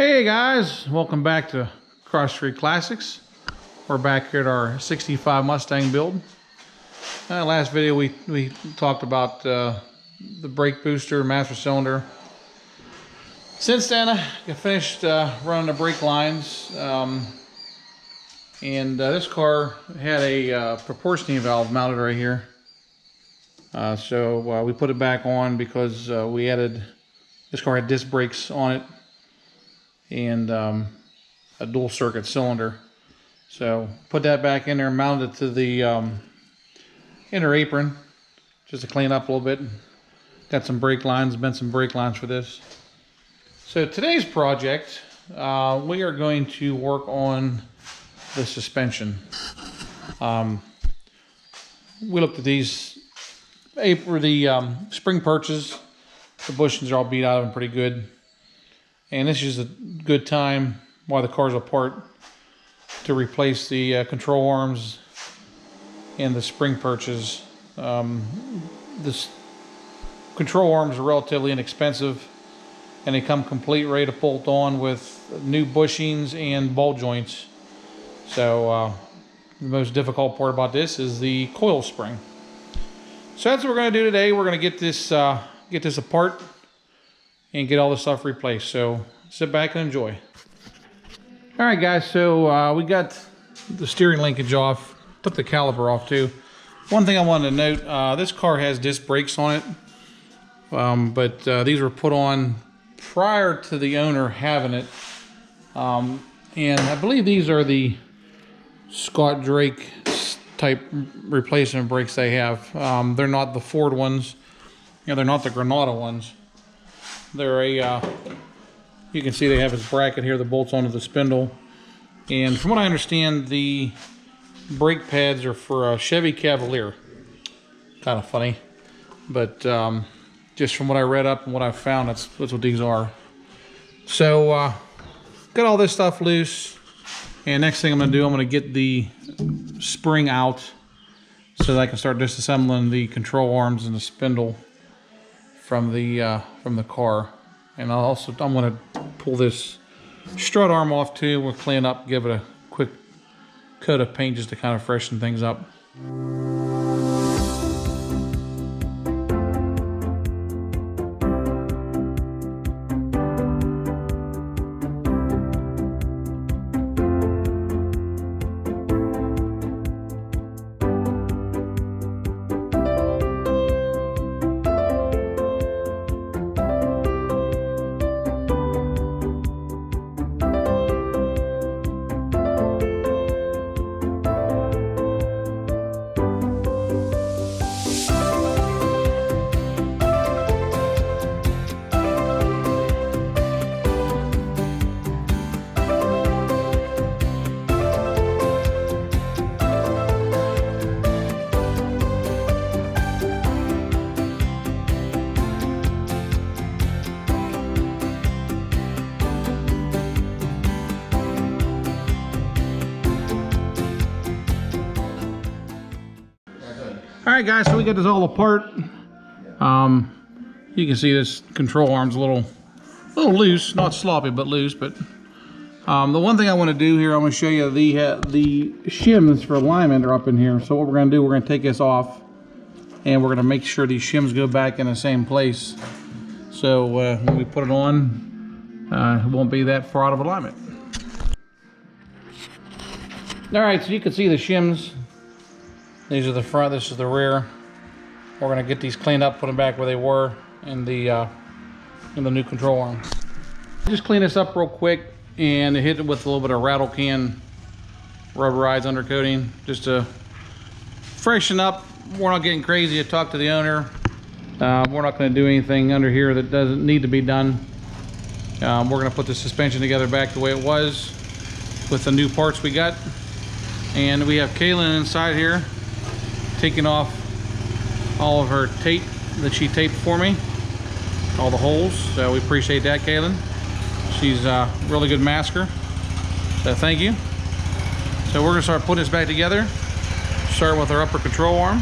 Hey guys, welcome back to Cross Street Classics. We're back here at our 65 Mustang build. Last video we talked about the brake booster, master cylinder. Since then I finished running the brake lines, and this car had a proportioning valve mounted right here. So we put it back on because we added, this car had disc brakes on it and a dual circuit cylinder. So put that back in there, mounted it to the inner apron just to clean up a little bit. Got some brake lines, bent some brake lines for this. So today's project, we are going to work on the suspension. We looked at these spring perches. The bushings are all beat out of them pretty good. And this is a good time while the car's apart to replace the control arms and the spring perches. This control arms are relatively inexpensive, and they come complete, ready to bolt on with new bushings and ball joints. So the most difficult part about this is the coil spring. So that's what we're going to do today. We're going to get this apart and get all this stuff replaced. So sit back and enjoy. All right, guys. So we got the steering linkage off. Took the caliper off too. One thing I wanted to note: this car has disc brakes on it, but these were put on prior to the owner having it, and I believe these are the Scott Drake type replacement brakes they have. They're not the Ford ones. You know, they're not the Granada ones. They're a, you can see they have this bracket here that bolts onto the spindle. And from what I understand, the brake pads are for a Chevy Cavalier. Kind of funny. But just from what I read up and what I found, that's what these are. So, got all this stuff loose. And next thing I'm going to do, I'm going to get the spring out so that I can start disassembling the control arms and the spindle from the car. And I'm going to pull this strut arm off too. We'll clean up, give it a quick coat of paint just to kind of freshen things up. Alright guys, so we got this all apart. You can see this control arm's a little loose, not sloppy, but loose. But the one thing I want to do here, I'm going to show you the shims for alignment are up in here. So what we're going to do, we're going to take this off, and we're going to make sure these shims go back in the same place. So when we put it on, it won't be that far out of alignment. Alright, so you can see the shims. These are the front, this is the rear. We're going to get these cleaned up, put them back where they were in the new control arm. Just clean this up real quick and hit it with a little bit of rattle can rubberized undercoating just to freshen up. We're not getting crazy. I talked to the owner. We're not going to do anything under here that doesn't need to be done. We're going to put the suspension together back the way it was with the new parts we got. And we have Kaylin inside here taking off all of her tape that she taped for me, all the holes. So we appreciate that, Kaylin. She's a really good masker, so thank you. So we're gonna start putting this back together, starting with our upper control arm.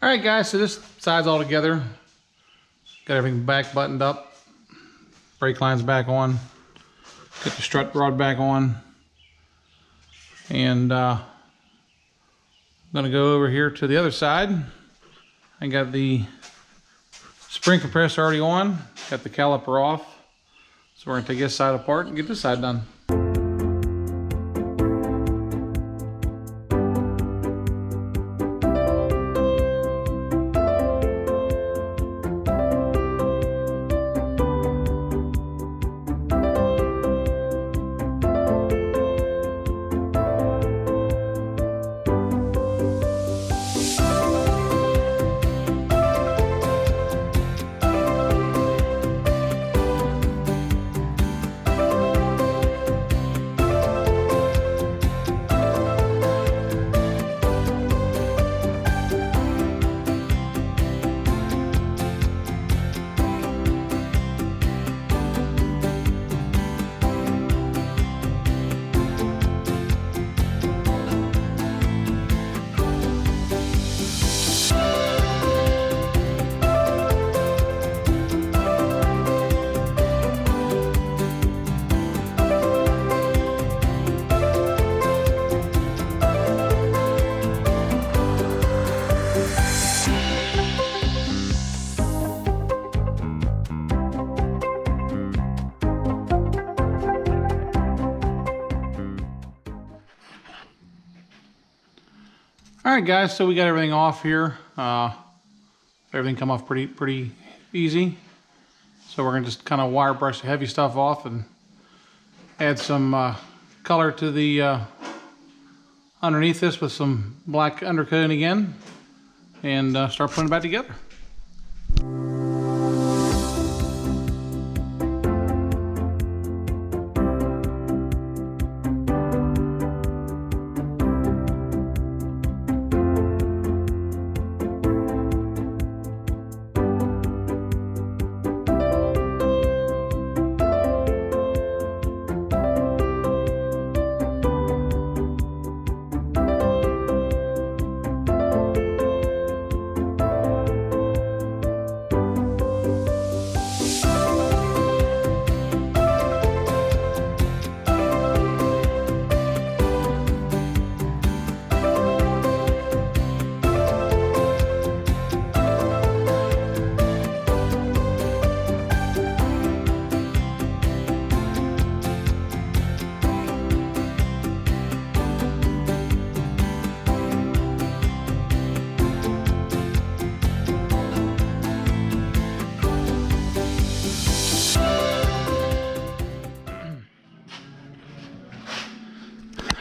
All right, guys, so this side's all together. Got everything back buttoned up. Brake line's back on. Get the strut rod back on. And I'm gonna go over here to the other side. I got the spring compressor already on. Got the caliper off. So we're gonna take this side apart and get this side done. All right, guys, so we got everything off here. Everything come off pretty easy. So we're gonna just kind of wire brush the heavy stuff off and add some color to the underneath this with some black undercoating again, and start putting it back together.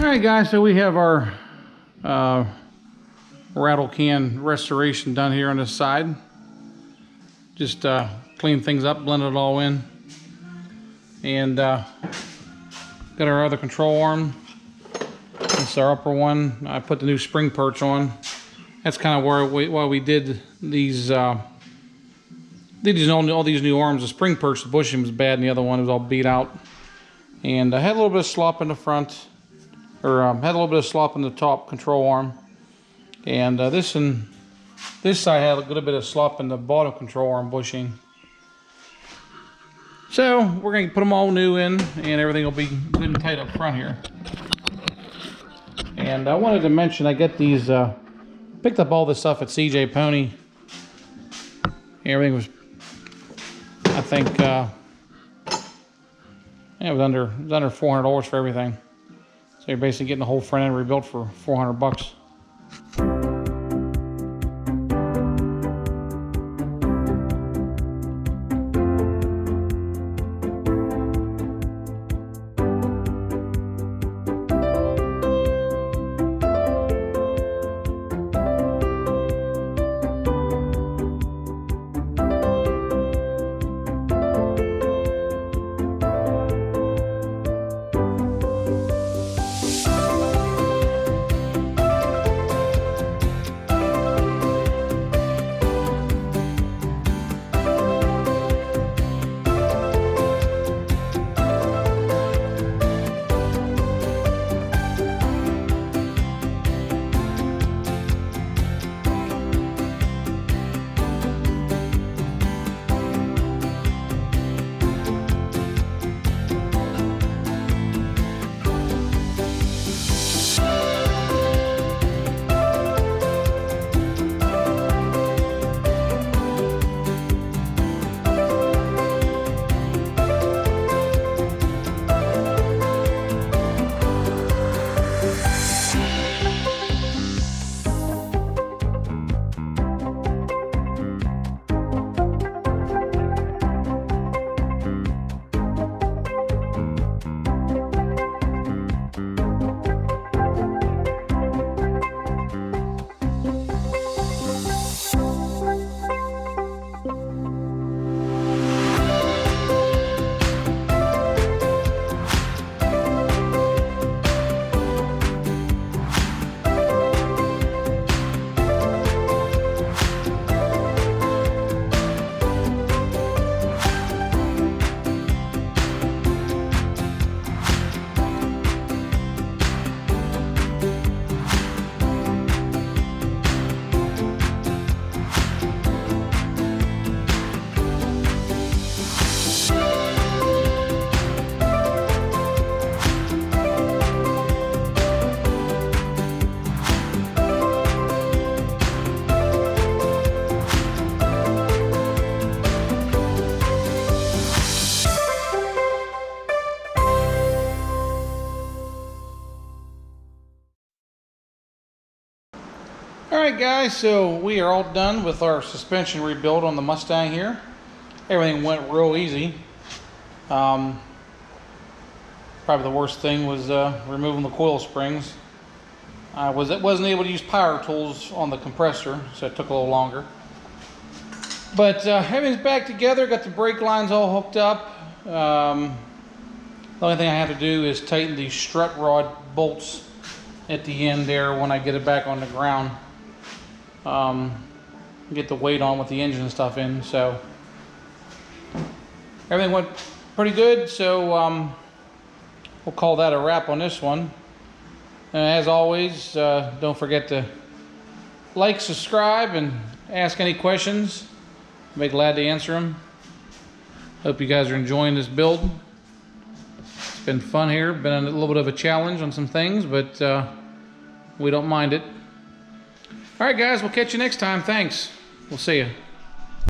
Alright, guys, so we have our rattle can restoration done here on this side. Just clean things up, blend it all in, and got our other control arm. This is our upper one. I put the new spring perch on. That's kind of why we did these. All these new arms. The spring perch, the bushing was bad, and the other one was all beat out. And I had a little bit of slop in the front. Or had a little bit of slop in the top control arm, and this side had a little bit of slop in the bottom control arm bushing. So we're going to put them all new in, and everything will be good and tight up front here. And I wanted to mention, I get these, picked up all this stuff at CJ Pony. Everything was, I think, it was under $400 for everything. So you're basically getting the whole front end rebuilt for 400 bucks. Alright guys, so we are all done with our suspension rebuild on the Mustang here. Everything went real easy. Probably the worst thing was removing the coil springs. I wasn't able to use power tools on the compressor, so it took a little longer. But everything's back together, got the brake lines all hooked up. The only thing I have to do is tighten the strut rod bolts at the end there when I get it back on the ground. Get the weight on with the engine and stuff in. So everything went pretty good, so we'll call that a wrap on this one. And as always, don't forget to like, subscribe, and ask any questions. I'll be glad to answer them. Hope you guys are enjoying this build. It's been fun here. Been a little bit of a challenge on some things, but we don't mind it. All right, guys, we'll catch you next time. Thanks. We'll see you.